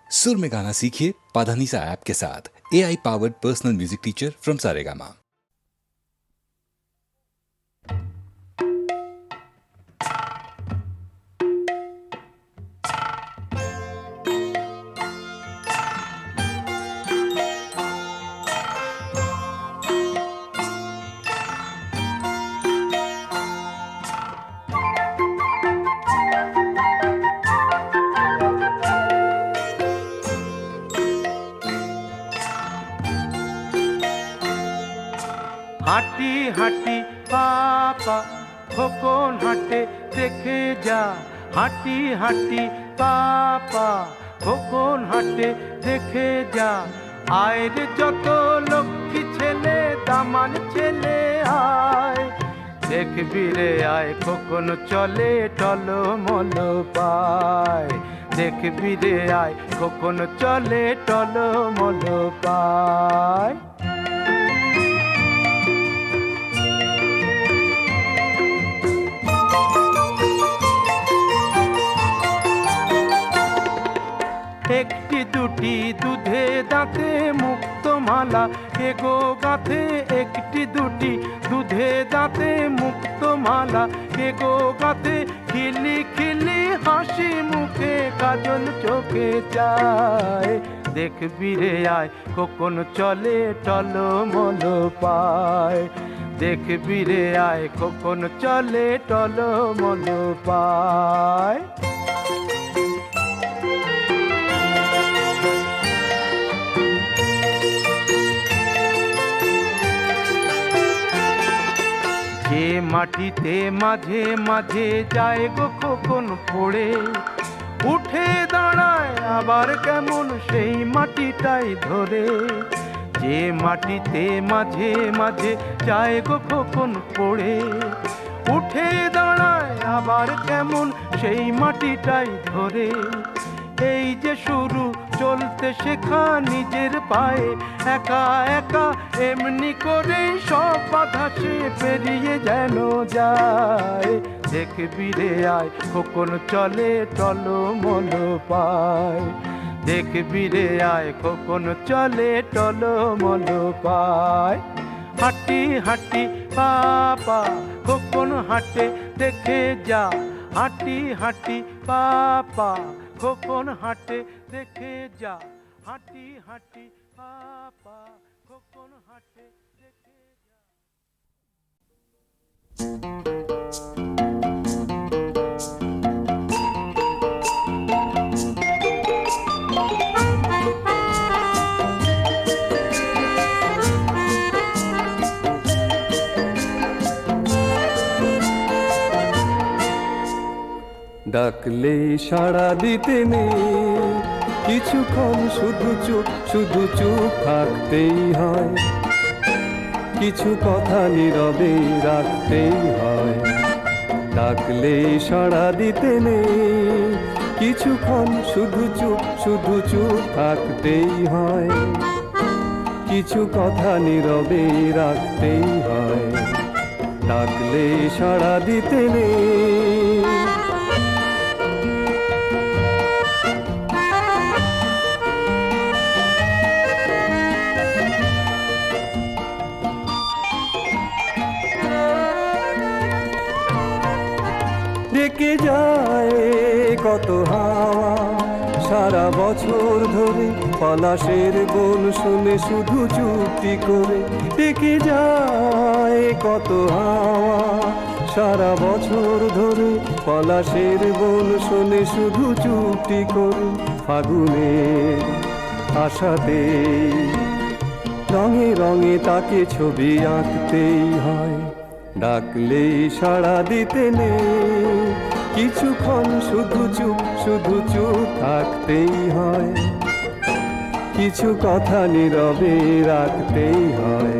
सुर में गाना सीखिए पाधानीसा ऐप के साथ। AI powered personal music teacher from Saregama. হাঁটি হাঁটি পাপা খোকন হাঁটে দেখে যা, হাঁটি হাঁটি পাপা খোকন হাঁটে দেখে যা। আয়ের যত লক্ষ্মী ছেলে দামান ছেলে আয়, দেখবি রে আয় খোকন চলে টলমল পায়, দেখবি রে আয় খোকন চলে টলমল পায়। একটি দুটি দুধে দাঁতে মুক্ত মালা এগো গাথে, একটি দুটি দুধে দাঁতে মুক্ত মালা এগো গাথে। খিলি খিলি হাসি মুখে কাজল চোখে চায়, দেখবি রে আয় খোকন চলে টলমল পায়, দেখবি রে আয় খোকন চলে টলমল পায়। যে মাটিতে মাঝে মাঝে যায় গো খোকন পড়ে, উঠে দাঁড়ায় আবার কেমন সেই মাটিটাই ধরে। যে মাটিতে মাঝে মাঝে যায় গো খোকন পড়ে, উঠে দাঁড়ায় আবার কেমন সেই মাটিটাই ধরে। এই যে শুরু চলতে শেখা নিজের পায়ে, একা একা এমনি করে সব বাধা সে পেরিয়ে যেন যায়, দেখবি রে আয় খোকন চলে টলমল পায়, দেখবি রে আয় খোকন চলে টলমল পায়। হাঁটি হাঁটি পাপা খোকন হাঁটে দেখে যা, হাঁটি হাঁটি পাপা খোকন হাঁটে দেখে যা, হাঁটি হাঁটি পাপা খোকন হাঁটে দেখে যা। ডাকলে সাড়া দিতে নেই, কিছুক্ষণ শুধু চুপ থাকতেই হয়, কিছু কথা নীরবে রাখতেই হয়। ডাকলে সাড়া দিতে নেই, কিছুক্ষণ শুধু চুপ থাকতেই হয়, কিছু কথা নীরবে রাখতেই হয়। ডাকলে সাড়া দিতে নেই। ডেকে যায় কত হাওয়া সারা বছর ধরে, পলাশের বন শুনে শুধু চুপটি করে। ডেকে যায় কত হাওয়া সারা বছর ধরে, পলাশের বন শুনে শুধু চুপটি করে। ফাগুনের আশাতে রঙে রঙে তাকে ছবি আঁকতেই হয়। ডাকলে সাড়া দিতে নেই, কিছুক্ষণ শুধু চুপ থাকতেই হয়, কিছু কথা নীরবে রাখতেই হয়।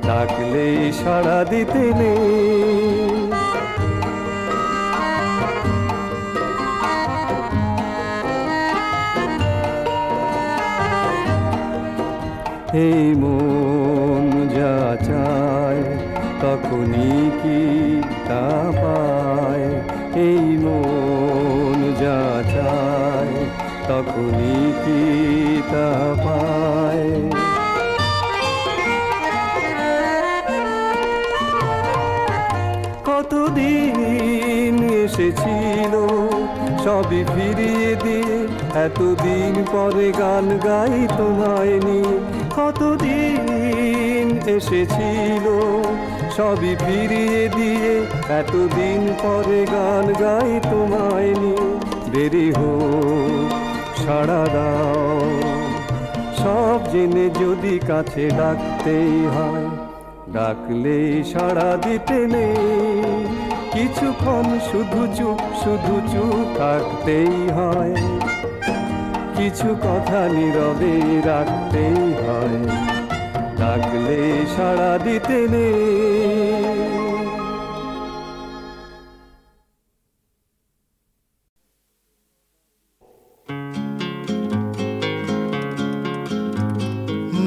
ডাকলে সাড়া দিতে নেই। এই মন যা চায় তখনই কি তা পায়, এই মন যা চায় তখনই কি তা পায়। কতদিন এসেছিল সবই ফিরিয়ে দিয়ে, এতদিন পরে গান গাই তোমায় নিয়ে। কতদিন এসেছিল সবই ফিরিয়ে দিয়ে, এতদিন পরে গান গাই তোমায় নিয়ে। দেরি হোক সাড়া দাও, সব জেনে যদি কাছে ডাকতেই হয়, ডাকলে সাড়া দিতে নেই। কিছুক্ষণ শুধু চুপ থাকতেই হয়, কিছু কথা নীরবে রাখতেই হয়, ডাকলে সাড়া দিতে নেই।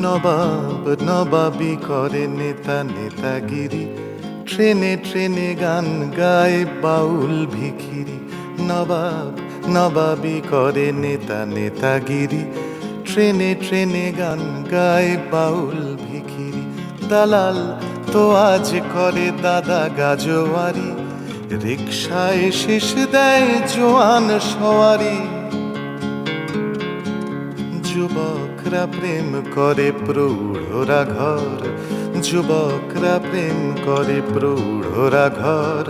নবাব নবাবি করে নেতা নেতাগিরি, ট্রেনে ট্রেনে গান গায় বাউল ভিখিরি। নবাব নবাবি করে নেতা নেতাগিরি, ট্রেনে ট্রেনে গান গায় বাউল ভিখিরি। দালাল তো আজ করে দাদা গাজোয়ারি, রিকশায় শেষ দেয় জোয়ান সওয়ারি। যুবকরা প্রেম করে প্রৌঢ়রা ঘর, যুবকরা প্রেম করে প্রৌঢ়রা ঘর।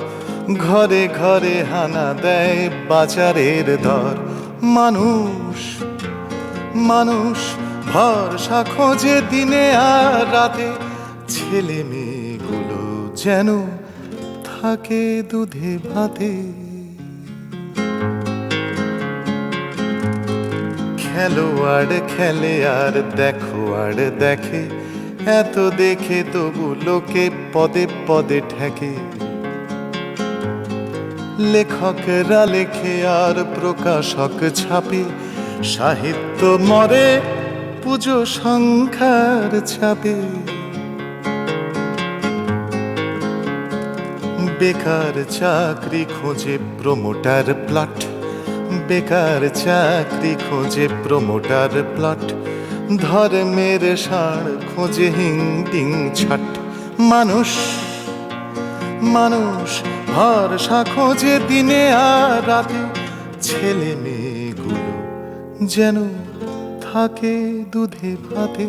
ঘরে ঘরে হানা দেয় বাজারের দর। মানুষ মানুষ ভরসা খোঁজে দিনে আর রাতে, ছেলে মেয়েগুলো যেন থাকে দুধে ভাতে। খেলোয়াড় খেলে আর দেখো আর দেখে, এত দেখে তবু লোকে পদে পদে ঠেকে। লেখকরা লেখে আর প্রকাশক ছাপে, সাহিত্য মরে পুজো সংখ্যার ছাপে। বেকার চাকরি খোঁজে প্রমোটার প্লট, বেকার চাকরি খোঁজে প্রমোটার প্লট। ধর্মের ষাঁড় খোঁজে হিংটিং ছাট। মানুষ মানুষ ভরসা খোঁজে দিনে আর রাতে, ছেলে মেয়েগুলো যেন থাকে দুধে ভাতে।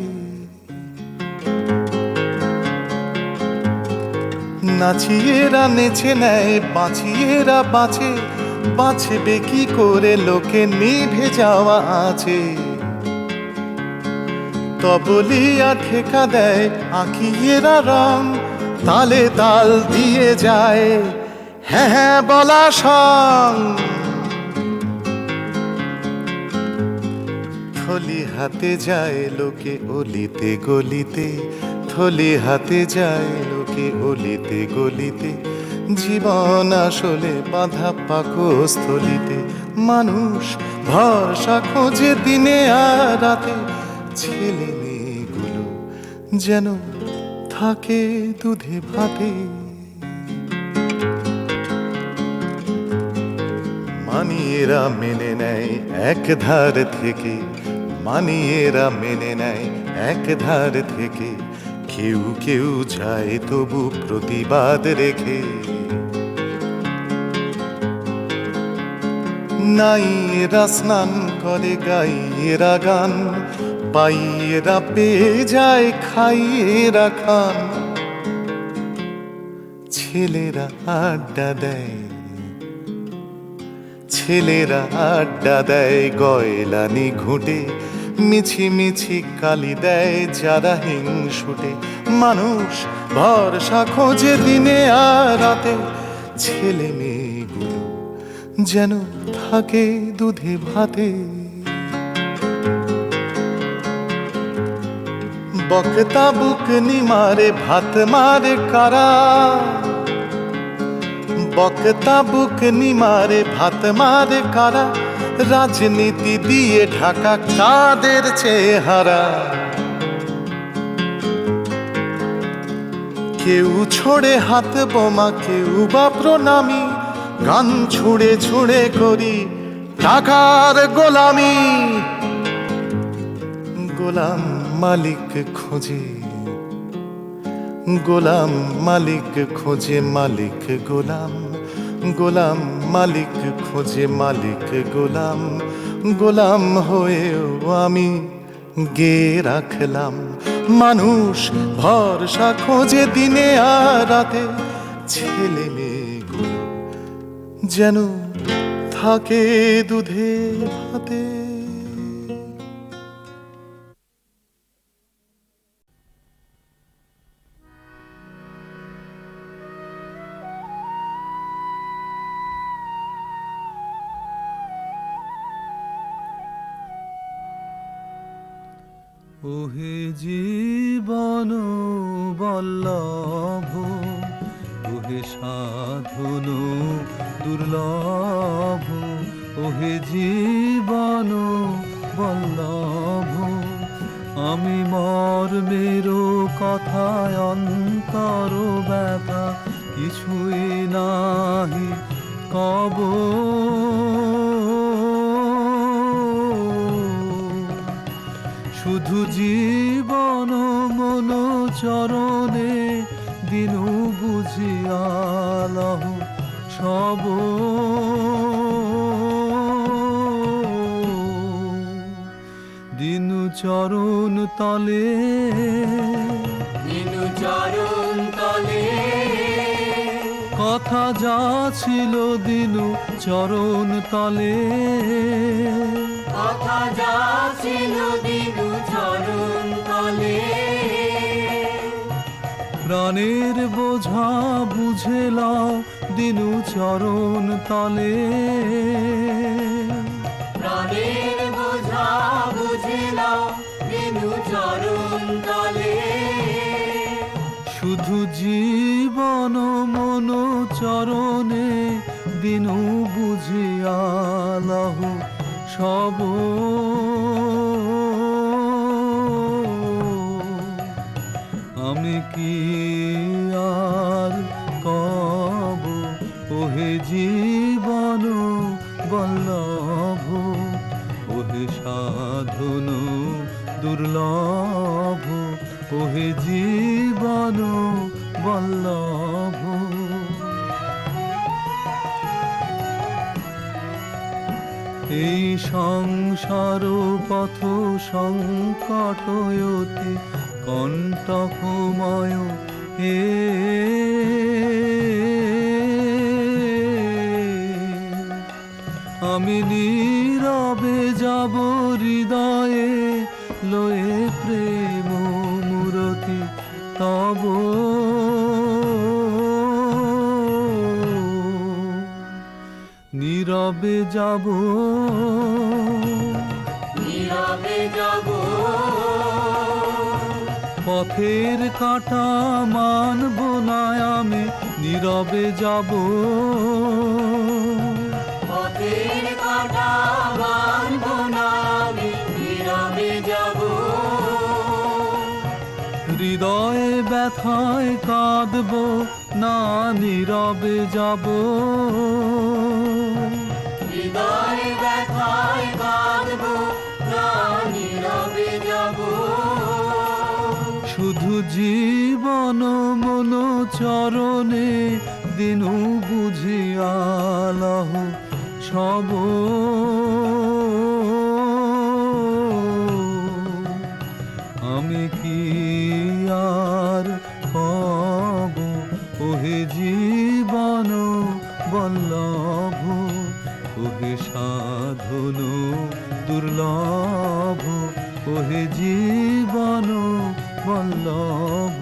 নাচিয়েরা নেচে নেয়, বাঁচিয়েরা বাঁচে, বাঁচবে কি করে লোকে নিভে যাওয়া আছে। তবলিয়া ঠেকা দেয় আঁকিয়েরা রং, তালে তাল দিয়ে যায় হ্যাঁ হ্যাঁ বলা সং। থলি হাতে যায় লোকে অলিতে গলিতে, থলি হাতে যায় লোকে অলিতে গলিতে। জীবন আসলে বাঁধা পাকস্থলিতে। মানুষ ভরসা খোঁজে দিনে আর রাতে, ছেলে মেয়েগুলো যেন থাকে দুধে ভাতে। মানিয়েরা মেনে নেয় এক ধার থেকে, মানিয়েরা মেনে নেয় এক ধার থেকে। কেউ কেউ যায় তবু প্রতিবাদ রেখে। নাইয়েরা স্নান করে, গাইয়েরা গান, পাইয়েরা পেয়ে যায়, খাইয়েরা খান। ছেলেরা আড্ডা দেয়, ছেলেরা আড্ডা দেয় গয়লানি ঘুঁটে। মিছি মিছি কালি দেয় যারা হিংসুটে। মানুষ ভরসা খোঁজে দিনে আর রাতে, ছেলে মেয়েগুলো যেন থাকে দুধে ভাতে। বক্তা বুকনি মারে ভাত মারে কারা, বক্তা বুকনি মারে ভাত মারে কারা। রাজনীতি দিয়ে ঢাকা কাদের চেহারা। কেউ ছোড়ে হাত বোমা, কেউ বা প্রণামী। গান ছুঁড়ে ছুঁড়ে করি টাকার গোলামি, গোলাম মালিক খোঁজে, গোলাম মালিক খোঁজে মালিক গোলাম, গোলাম মালিক খোঁজে মালিক গোলাম, গোলাম হয়েও আমি গে রাখলাম। মানুষ ভরসা খোঁজে দিনে আর রাতে, ছেলে মেয়েগুলো যেন থাকে দুধে ভাতে। ওহে জীবন বল্লভ, ওহে সাধন দুর্লভ, ওহে জীবন বল্লভ। আমি মর্মের কথায় অন্তর ব্যথা কিছুই নাহি কব, শুধু জীবন মন চরণে দিনু বুঝিয়ালহ সব। দিনু চরণ তলে, দিনু চরণ তলে কথা যা ছিল দিনু চরণ তলে, কথা যা ছিল দিনু চরণ তলে। প্রাণের বোঝা বুঝে লও দিনু চরণ তলে, প্রাণের বোঝা বুঝে লও দিনু চরণ তলে। শুধু জীবন মন চরণে দিনু বুঝিয়ালহ সব। আমি কি আর কব ওহে জীবন বল্লভ, ওহে সাধন দুর্লভ, ওহে জীবন বল্লভ। এই সংসার পথ সংকট অতি কণ্টকময়, হে আমি নীরবে যাব হৃদয়ে লয়ে প্রেম মূরতি তব। নীরবে যাব, নীরবে যাব, পথের কাঁটা মানব না আমি নীরবে যাব, পথের কাঁটা মানব না আমি নীরবে যাব। হৃদয়ে ব্যথায় কাঁদব না নীরবে যাব, হৃদয়ে ব্যথায় কাঁদব না নীরবে যাব। শুধু জীবন মন চরণে দিনু বুঝিয়ালহ সব। আমি কি আর কব ওহে জীবন বল্লভ, ওহে সাধন দুর্লভ, ওহে জীবন বল্লভ।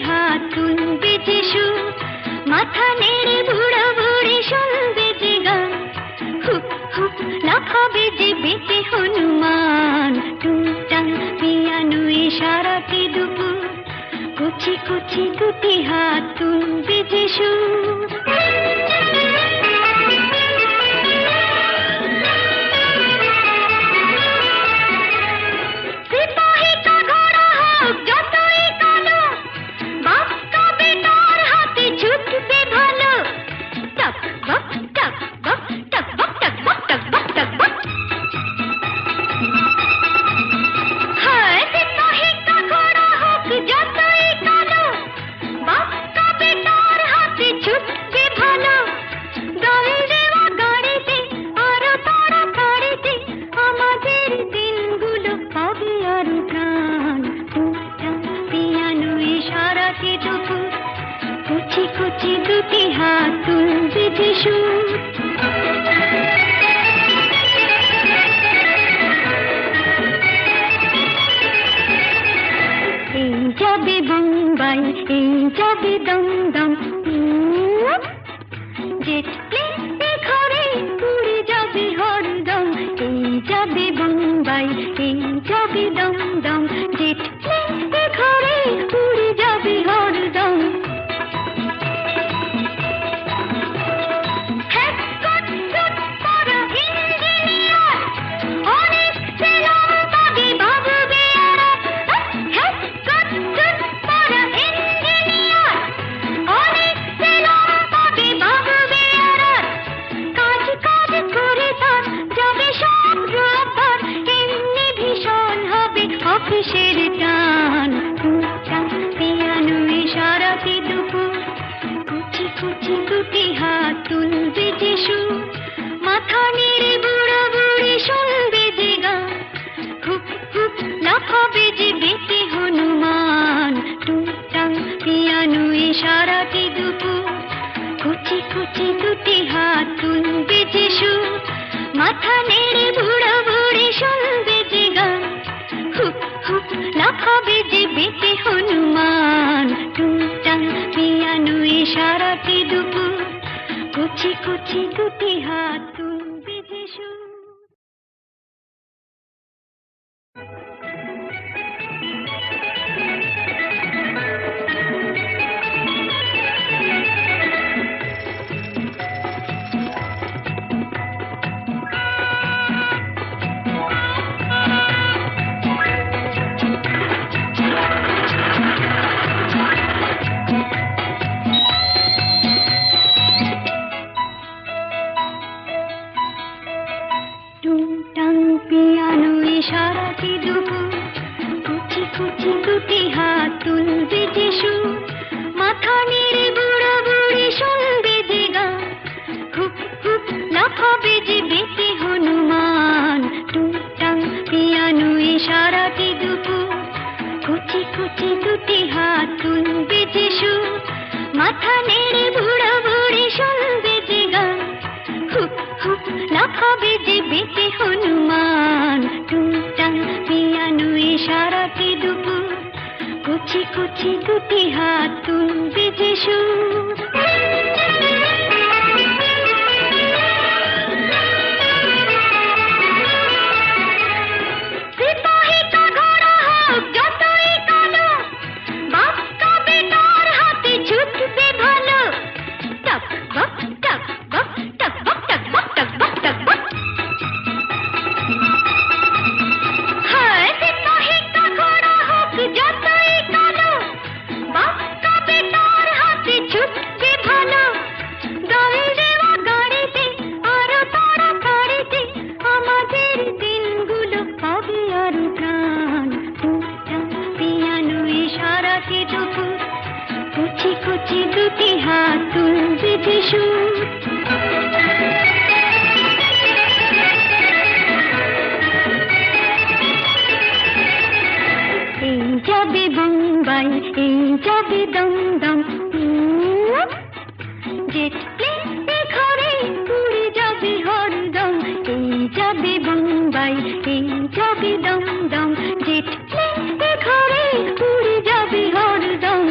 হাত তুলবে যে সুর, মাথা নেড়ে বুড়া বুড়ি শুনবে যে গান, হুপ হুপ লাফাবে যে বেঁচে হনুমান। টুংটাং পিয়ানো ইশারাতে দুপুর, কুচি কুচি দুটি হাত তুলবে যে সুর। সিপাহী কা ঘোড়া হোক যতই কালো, বাপ কা বেটার হাতে ছুটবে ভালো। টক বক টক বক টক বক টক বক টক বক টক বক। হায় সিপাহী কা ঘোড়া হোক যতই কালো, বাপ কা বেটার হাতে ছুটবে ভালো। দল দেওয়া গাড়িতে আরো তাড়াতাড়িতে আমাদের দিনগুলো পাবে আরো প্রাণ। টুংটাং পিয়ানো ইশারাতে দুপুর, কুচি কুচি দুটি হাত তুলবে যে সুর। এই যাবে বোম্বাই, এই যাবে দমদম, জেট প্লেনে ঘরে উড়ে যাবে হরদম। এই যাবে বোম্বাই, এই যাবে দমদম, জেট প্লেনে ঘরে উড়ে যাবে হরদম। হ্যাটকট স্যুট পরা ইঞ্জিনিয়ার, অনেক সেলুন পাবে ভাববে এরা। হ্যাটকট স্যুট পরা ইঞ্জিনিয়ার, অনেক সেলুন পাবে ভাববে এরা। কাজ কাজ করে তার যাবে সব রোববার, এমনি ভীষণ হবে অফিসের টান। টুংটাং পিয়ানো ইশারাতে দুপুর, কুচি কুচি দুটি হাত তুলবে যে সুর, মাথা নেড়ে বুড়া বুড়ি শুনবে যে গান, হুপ হুপ লাফাবে যে বেঁচে হনুমান। টুংটাং পিয়ানো ইশারাতে দুপুর, কুচি কুচি দুটি হাত তুলবে যে সুর, মাথা নেড়ে বুড়া বুড়ি শুনবে যে গান, হুপ হুপ লাফাবে যে বেঁচে হনুমান। টুংটাং পিয়ানো ইশারাতে দুপুর, কুচি কুচি দুটি হাত তুলবে যে সুর। টুংটাং পিয়ানো ইশারাতে দুপুর, কুচি কুচি দুটি হাত তুলবে যে সুর, মাথা নেড়ে বুড়া বুড়ি শুনবে যে গান, হুপ হুপ লাফাবে যে বেঁচে হনুমান। টুংটাং পিয়ানো ইশারাতে দুপুর, কুচি কুচি দুটি হাত তুলবে যে সুর, মাথা নেড়ে বুড়া বুড়ি শুনবে যে গান, হুপ হুপ লাফাবে যে বেঁচে হনুমান। টুংটাং পিয়ানো ইশারাতে দুপুর, কুচি কুচি দুটি হাত তুলবে যে সুর। সিপাহী কা ঘোড়া হোক যতই কালো, বাপ কা বেটার হাতে ছুটবে ভালো। টক বক টক বক টক বক টক বক টক বক টক বক। হায় সিপাহী কা ঘোড়া হোক যতই কালো, বাপ কা বেটার হাতে ছুটবে ভালো। দল দেওয়া গাড়িতে আরো তাড়াতাড়িতে আমাদের দিনগুলো পাবে আরো প্রাণ। টুংটাং পিয়ানো ইশারাতে দুপুর, কুচি কুচি দুটি হাত তুলবে যে সুর। এই যাবে বোম্বাই, এই যাবে দমদম, জেট প্লেনে ঘরে উড়ে যাবে হরদম। এই যাবে বোম্বাই, এই যাবে দমদম, জেট প্লেনে ঘরে উড়ে যাবে হরদম।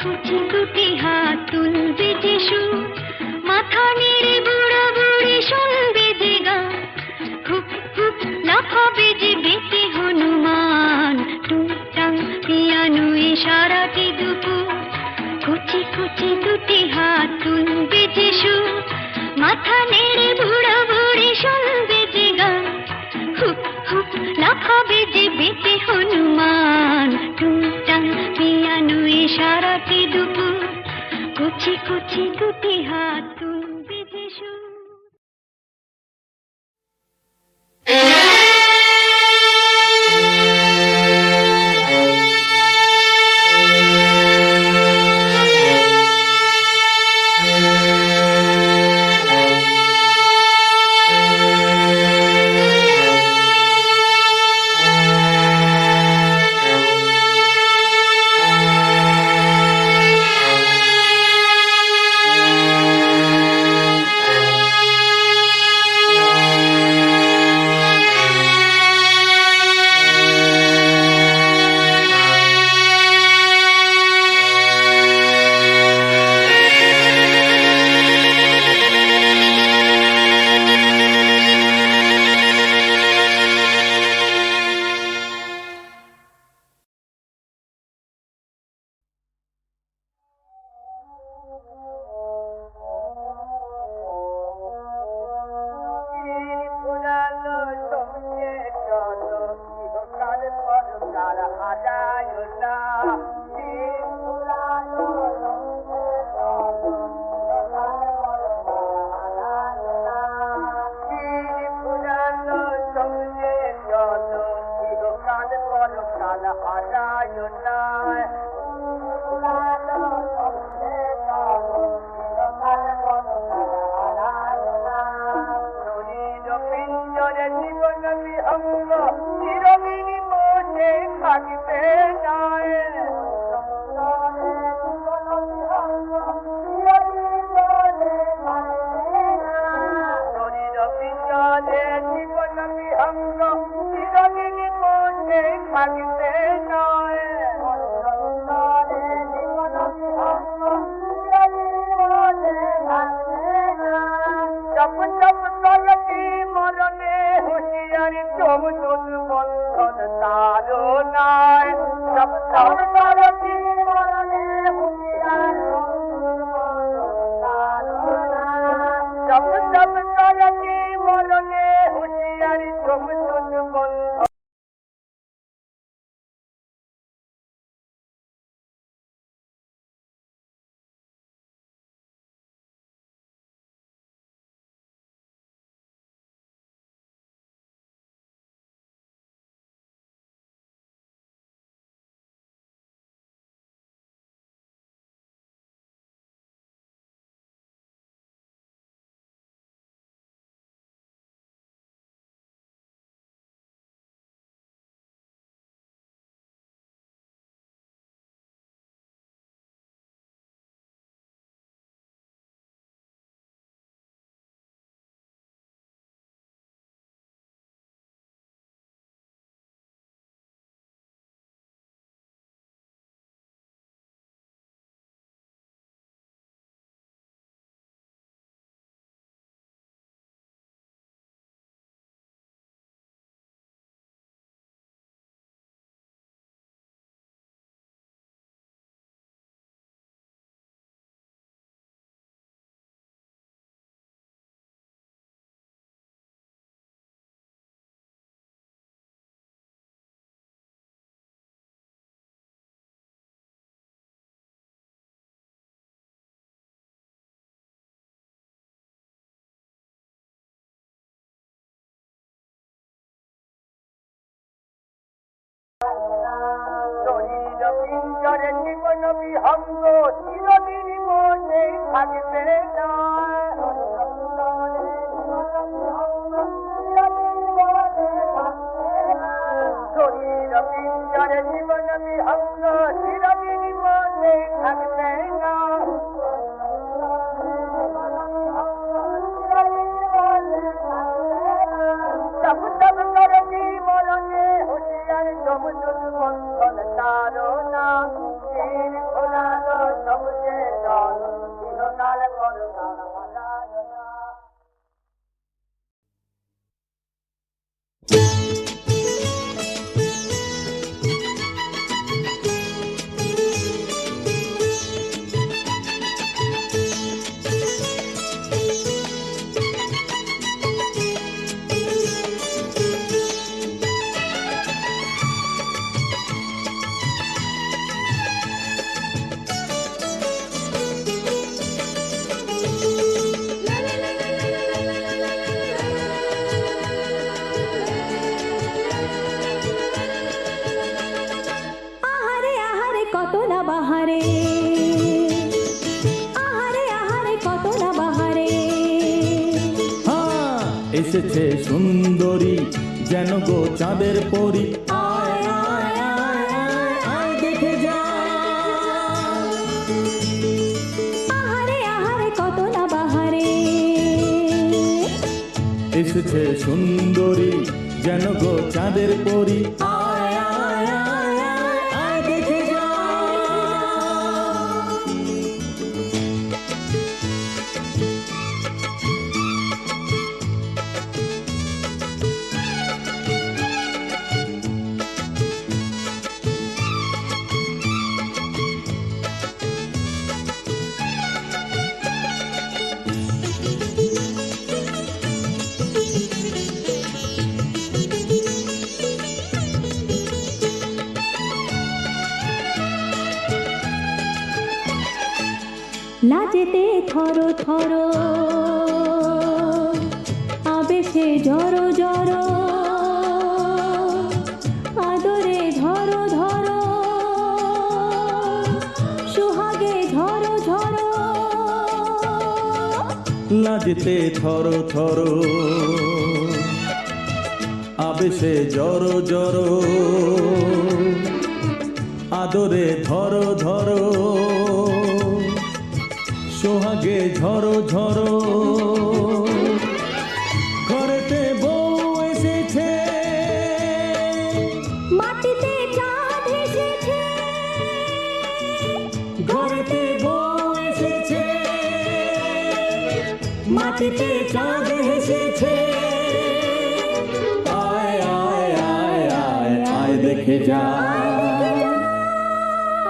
কুচি দুটি হাত তুলবে যে সুর, মাথা নেড়ে বুড়ো বুড়ি শুনবে যে গান, হুপ হুপ লাফাবে যে বেঁচে হনুমান, টুংটাং পিয়ানোয় সারাটি দুপুর, কুচি কুচি দুটি হাত তুলবে যে সুর, মাথা নেড়ে বুড়ো বুড়ি শুনবে যে গান, হুপ হুপ লাফাবে যে বেঁচে হনুমান, টুংটাং পিয়ানোয় সারাটি দুপুর, কুচি কুচি দুটি হাত তুলবে যে সুর। বন্ধন তারো না, ভোলানো আহারে আহারে কত না বাহারে, আহারে আহারে কত না বাহারে। এসেছে সুন্দরী যেন গো চাঁদের পরি, আয় আয় আয় আয় আয় দেখে যা। আহারে আহারে কত না বাহারে। এসেছে সুন্দরী যেন গো চাঁদের পরি, আয় আয় আয় আয় আয় দেখে যা। লাজেতে থরো থরো, আবেশে জড়ো জড়ো, আদরে ধরো ধরো, সুহাগে ঝরো ঝরো। লাজতে থরো থরো, আবেশে জড়ো জড়ো, আদরে ধরো ধরো, সোহাগে ঝরো ঝরো। ঘরেতে বউ এসেছে, মাটিতে চাঁদ এসেছে, ঘরেতে বউ এসেছে, মাটিতে চাঁদ এসেছে। আয় আয় আয় আয় আয় দেখে যা।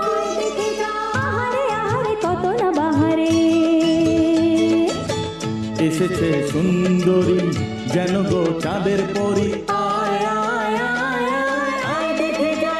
আয় দেখে যা। আহারে আহারে কত না বাহারে। এসেছে সুন্দরী যেন গো চাঁদের পরি, আয় আয় আয় আয় আয় দেখে যা।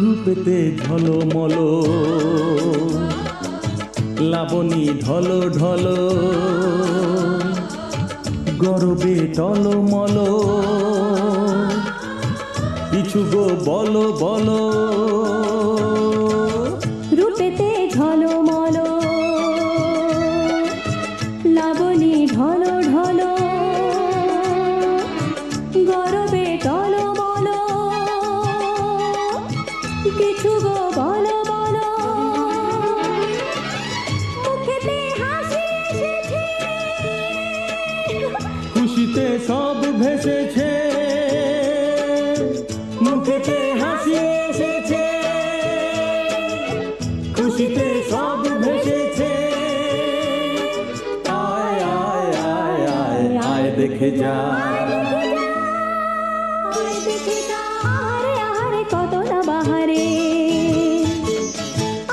রূপেতে ঝলমল, লাবণী ঢলো ঢলো, গরবে টলমল, কিছু গো বলো বলো। রূপেতে ঝলমল, লাবণী ঢলো ঢলো, গরবে টলমল, কিছু গো বলো বলো। মুখেতে হাসি এসেছে, খুশিতে সব ভেসেছে, মুখেতে হাসি এসেছে, খুশিতে সব ভেসেছে। আয় আয় আয় আয় আয় দেখে যা। আয় দেখে যা। আহারে আহারে কত না বাহারে,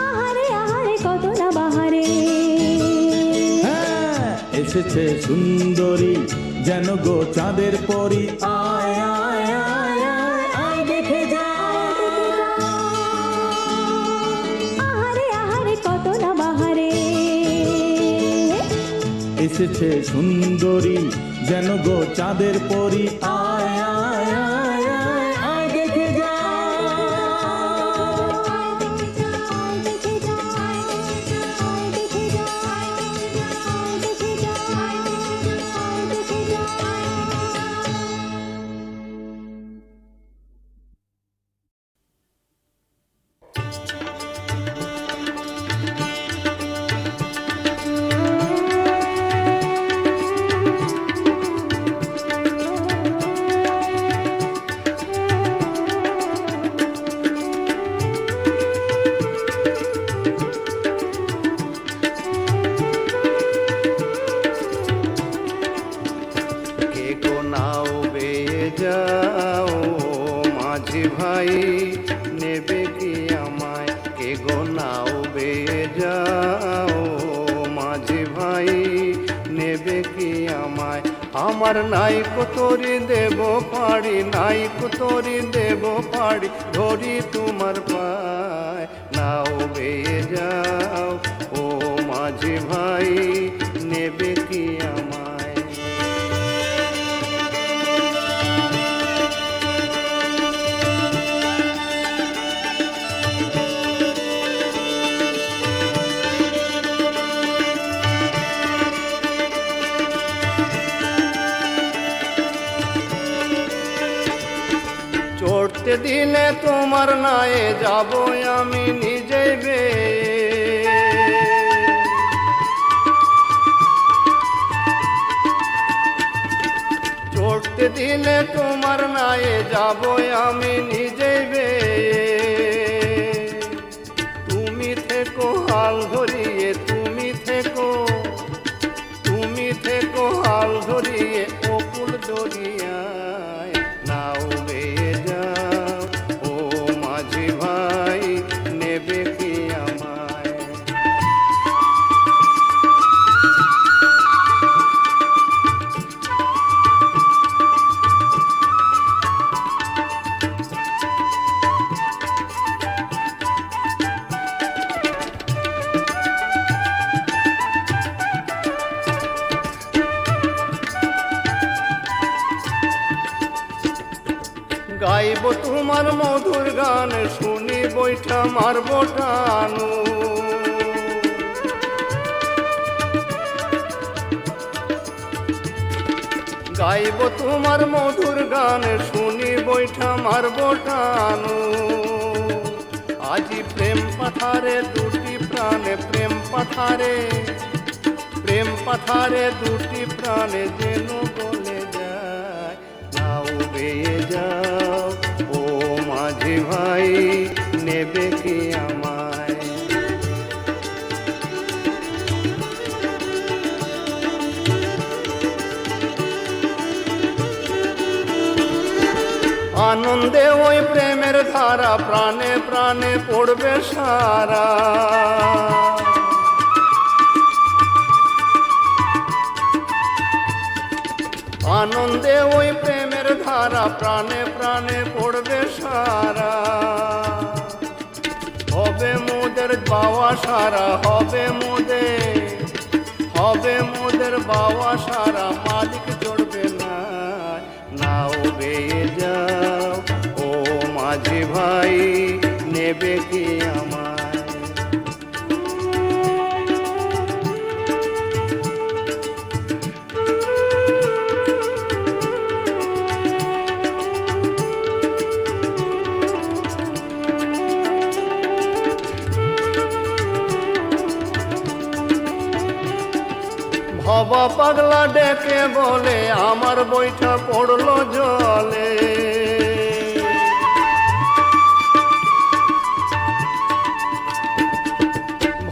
আহারে আহারে কত না বাহারে। হ্যাঁ, এসেছে সুন্দরী যেন গো চাঁদের পরি, আয় আয় আয় আয় আয় দেখে যা। আহারে আহারে কত না বাহারে। এসেছে সুন্দরী যেন গো চাঁদের পরি, আয় আয় আয় আয় আয় দেখে যা। আয় দেখে যা, আয় দেখে যা, আয় দেখে যা। আমার নাইকো তরি দেব পাড়ি, নাইকো তরি দেব পাড়ি, ধরি তোমার পায় নাও বেয়ে যাও ও মাঝি ভাই, নেবে কি আমায়? চড়তে দিলে তোমার নায়ে যাব আমি নিজেই বেয়ে, চড়তে দিলে তোমার নায়ে যাব আমি নিজেই বেয়ে। তুমি থেকো হাল ধরিয়ে, তুমি থেকো, তুমি থেকো হাল ধরিয়ে অকুল দরিয়ায় নাও বেয়ে যাও ও মাঝি ভাই, নেবে কি আমায়? গাইব তোমার মধুর গান, শুনি বৈঠা মারব টানু। গাইব তোমার মধুর গান, শুনি বৈঠা মারব টানু। আজি প্রেম পাথারে দুটি প্রাণে, প্রেম পাথারে, প্রেম পাথারে দুটি প্রাণে যেন বলে যায় নাও বেয়ে যাও ও মাঝি ভাই, নেবে কি আমায়? আনন্দে ওই প্রেমের ধারা প্রাণে প্রাণে পড়বে সারা। আনন্দে ওই প্রেমের ধারা প্রাণে প্রাণে পড়বে সারা। হবে মোদের বাওয়া সারা, হবে মোদের, হবে মোদের বাওয়া সারা, মালিক চড়বে না নাও বেয়ে যাও ও মাঝি ভাই, নেবে কি আমায়? ভবা পাগলা ডেকে বলে আমার বইটা পড়লো জলে।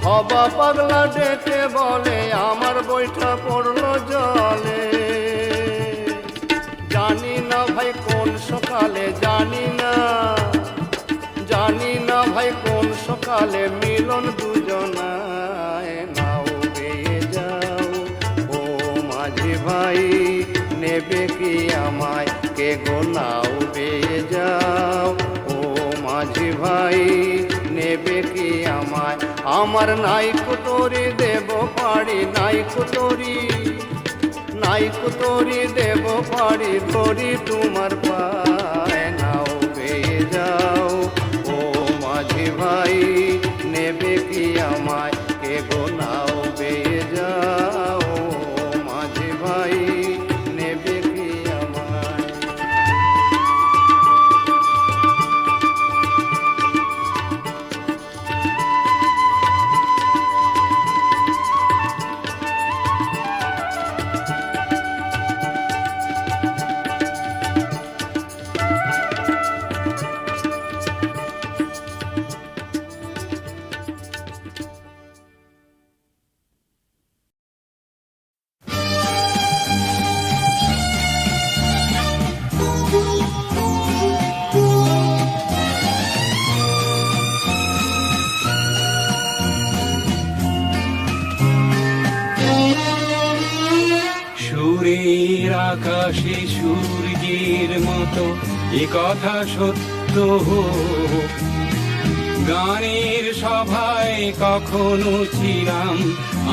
ভবা পাগলা ডেকে বলে আমার বইটা পড়লো জলে। জানি না ভাই কোন সকালে, জানি না, জানি না ভাই কোন সকালে মিলন দুজনায় নাও বেয়ে যাও ও মাঝি ভাই, নেবে কি আমায়? কে গো নাও বেয়ে যাও ও মাঝি ভাই, নেবে কি আমায়? আমার নাইকো তরি দেব পাড়ি, নাইকো তরি, নাইকো তরি দেব পাড়ি, ধরি তোমার পায় নাও বেয়ে যাও ও মাঝি ভাই, নেবে কি আমায়? কে গো নাও বেয়ে যাও ও মাঝি ভাই, নেবে কি আমায়? আকাশে সূর্যের মতো এ কথা সত্য, গানের সভায় কখনো ছিলাম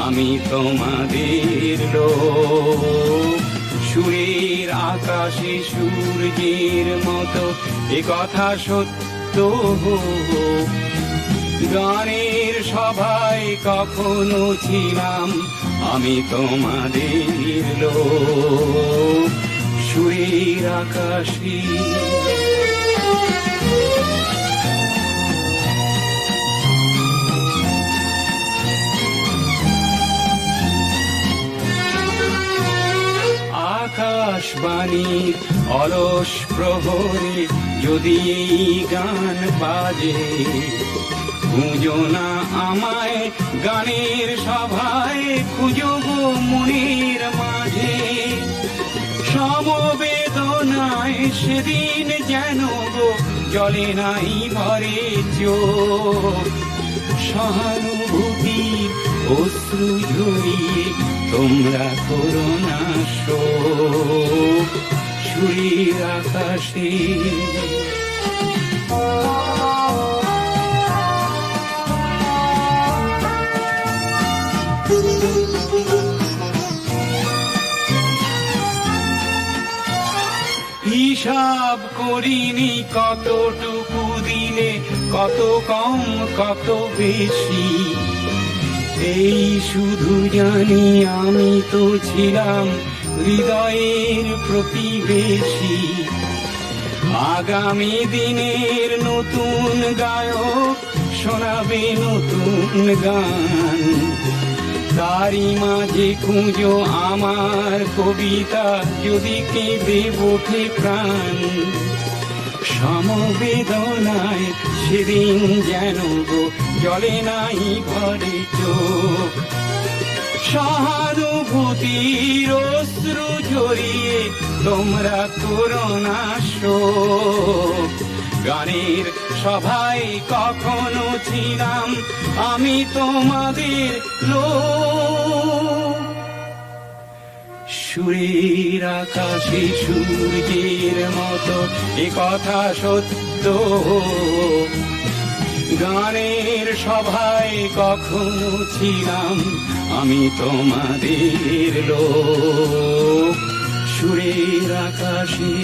আমি তোমাদের লোক। সুরের আকাশে সূর্যের মতো এ কথা সত্য, গানের সভায় কখনো ছিলাম আমি তোমাদের লোক। সুরের আকাশে আকাশবাণীর অলস প্রহরে যদি এই গান বাজে, খুঁজো না আমায় গানের সভায়, খুঁজো গো মনের মাঝে। সমবেদনায় সেদিন যেন গো জলে নাই ভরে চোখ, সহানুভূতির অশ্রু ঝরিয়ে তোমরা করো না শোক। সুরের আকাশে হিসাব করিনি কতটুকু দিলে, কত কম কত বেশি, এই শুধু জানি আমি তো ছিলাম হৃদয়ের প্রতিবেশী। আগামী দিনের নতুন গায়ক শোনাবে নতুন গান, তারই মাঝে খুঁজো আমার কবিতা যদি কেঁদে ওঠে প্রাণ। সমবেদনায় সেদিন যেন গো জলে নাই ভরে চোখ, সহানুভূতির অশ্রু ঝরিয়ে তোমরা করো না শোক। গানের সভায় কখনো ছিলাম আমি তোমাদের লোক। সুরের আকাশে সূর্যের মতো এ কথা সত্য, গানের সভায় কখনো ছিলাম আমি তোমাদের লোক। সুরের আকাশে